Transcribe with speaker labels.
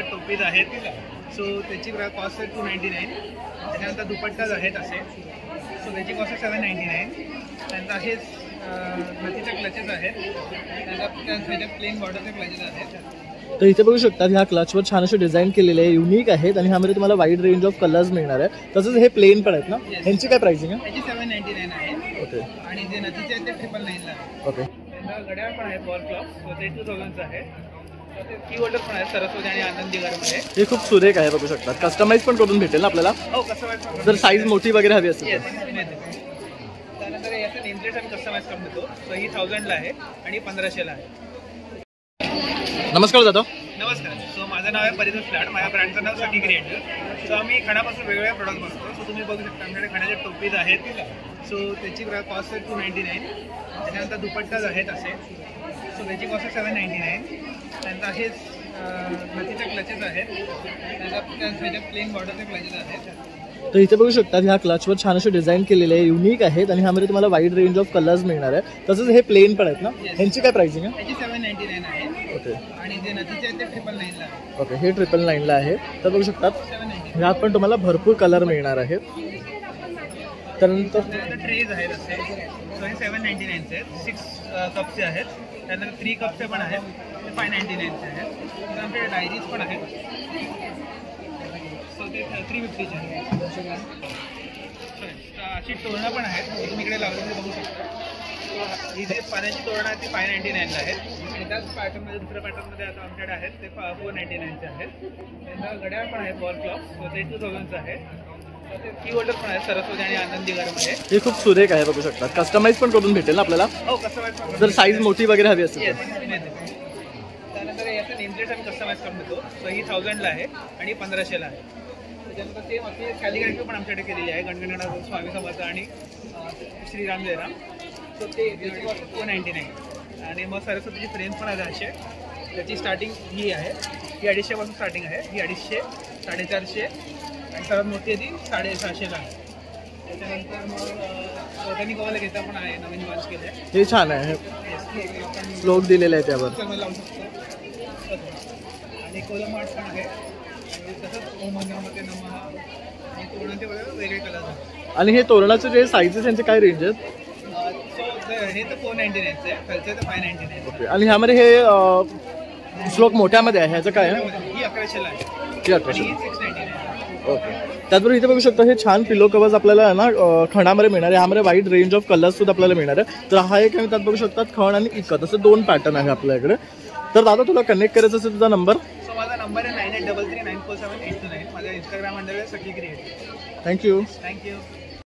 Speaker 1: खणाच्या टोपीज आहेत. सो त्याची कॉस्ट आहे 299. त्याच्यानंतर दुपट्टाज आहेत असे, सो त्याची कॉस्ट आहे 799. त्यानंतर असेच नथीचे क्लचेस आहेत, त्याच्यात प्लेन बॉर्डरचे क्लचेस आहेत.
Speaker 2: तर इथे बघू शकता ह्या क्लचवर छान असे डिझाईन केलेले आहे, युनिक आहेत आणि ह्यामध्ये तुम्हाला वाईड रेंज ऑफ कलर्स मिळणार आहे. तसंच हे प्लेन पण आहेत ना, ह्यांची काय प्राइसिंग आहे?
Speaker 1: त्याची 799 आहे.
Speaker 2: ओके.
Speaker 1: आणि जे नथीचे आहेत ते 999 ला आहे.
Speaker 2: ओके.
Speaker 1: त्यानंतर घड्याळ पण आहे बॉल क्लॉक, सो ते 2000 आहे. की होल्डर पण आहे सरस्वती आणि आनंदी घरमध्ये.
Speaker 2: हे खूप सुरेख आहे, बघू शकता. कस्टमाइज पण करून भेटेल ना आपल्याला?
Speaker 1: हो, कस्टमाइज
Speaker 2: जर साईज मोठी वगैरे हवी असेल.
Speaker 1: त्यानंतर याचं नेमप्लेट आम्ही कस्टमाइज करून देतो. सो ही 1000 ला आहे आणि 1500 ला आहे.
Speaker 2: नमस्कार दादा.
Speaker 1: नमस्कार. सो माझं नाव आहे परितोष लाड, माझ्या ब्रँडचं नाव सखी क्रिएटर. सो आम्ही खणापासून वेगवेगळ्या प्रोडक्ट बनवतो. सो तुम्ही बघू शकता आमच्याकडे खणाच्या टोपीज आहेत, सो त्याची कॉस्ट आहे 299. त्याच्यानंतर दुपट्टाज आहेत असे, सो त्याची कॉस्ट आहे 799. त्यानंतर असेच नथीचे क्लचेस आहेत, त्याच्यात प्लेन बॉर्डरचे क्लचेस आहेत.
Speaker 2: तर इथे बघू शकता ह्या क्लचवर छान असे डिझाईन केलेले आहे, युनिक आहेत आणि ह्यामध्ये तुम्हाला वाईड रेंज ऑफ कलर्स मिळणार आहे. तसंच हे प्लेन पण आहेत ना, ह्यांची काय प्राइसिंग आहे?
Speaker 1: त्याची 799 आहे. ओके. आणि जे नथीचे आहेत ते 999 ला आहे.
Speaker 2: ओके. हे 999 ला आहे. तर बघू शकतात ह्यात पण तुम्हाला भरपूर कलर मिळणार आहेत. त्यानंतर
Speaker 1: ट्रेज आहेत असे, सो हे 799 चे आहेत. 6 कपचे आहेत. त्यानंतर 3 कपचे पण आहेत, ते 599 चे आहेत. त्यानंतर डायरीज पण आहेत, सो ते 350 चे आहेत. अशी तोरणं पण आहेत, तुम्ही इकडे लावलेली बघू शकता. ही जे पाण्याची तोरणं आहेत ती 599 ला आहेत. त्याच पॅटर्नमध्ये दुसऱ्या पॅटर्नमध्ये आता आमच्याकडे आहेत ते 499 चे आहेत. त्यानंतर घड्याळ पण आहे बॉल क्लॉक, सो ते 2000 आहे. की होल्डर पण आहे सरस्वती आणि आनंदी घरमध्ये.
Speaker 2: हे खूप सुरेख आहे, बघू शकता. कस्टमाइज पण करून भेटेल ना आपल्याला?
Speaker 1: हो, कस्टमाइज.
Speaker 2: जर साईज मोठी वगैरे हवी असेल.
Speaker 1: त्यानंतर याचं नेमप्लेट आम्ही कस्टमाइज करून देतो. सो ही 1000 ला आहे आणि 1500 ला आहे. त्याच्यानंतर सेम अशी कॅलिग्राफी पण आमच्याकडे केलेली आहे, गणगणनाथ स्वामी समर्थ आणि श्रीराम जयराम. सो ते 499. आणि मग सरस्वतीची फ्रेम पण आहे असे, त्याची स्टार्टिंग ही आहे, ही 250 पासून स्टार्टिंग आहे. ही 250, 450 आणि सर्वात मोठी आहे ती 650 ला आहे. त्याच्यानंतर मग त्यांनी कवाला घेता पण आहे, नवीन लॉन्च केलं आहे.
Speaker 2: हे छान आहे, स्लोक दिलेले आहे त्यावर.
Speaker 1: लावू शकतो. आणि कोलमाट पण आहे, तसंच ओम मंदिरामध्ये नमः आणि तोरणाचे वेगळे कलर आहेत.
Speaker 2: आणि हे तोरणाचे जे साईजेस त्यांचे काय रेंज आहेत?
Speaker 1: सो हे तर 499 चे आहे, खालचे तर 599.
Speaker 2: ओके. आणि ह्यामध्ये हे स्लोक मोठ्यामध्ये आहे, ह्याचं काय आहे?
Speaker 1: ही 1100 ला आहे.
Speaker 2: ही 1100.
Speaker 1: ही 699.
Speaker 2: ओके. त्याचबरोबर इथे बघू शकता हे छान पिलो कवर्स आपल्याला ना खणामध्ये मिळणार आहे. ह्यामध्ये वाईड रेंज ऑफ कलर्स सुद्धा आपल्याला मिळणार आहे. तर हा एक त्यात बघू शकतात खण आणि इकत असं 2 पॅटर्न आहे आपल्याकडे. तर दादा तुला कनेक्ट करायचं असेल तुझा नंबर?
Speaker 1: सो माझा नंबर आहे 9833947829. माझ्या इंस्टाग्राम हँडल आहे सखी क्रिएटर.
Speaker 2: थँक्यू.
Speaker 1: थँक्यू.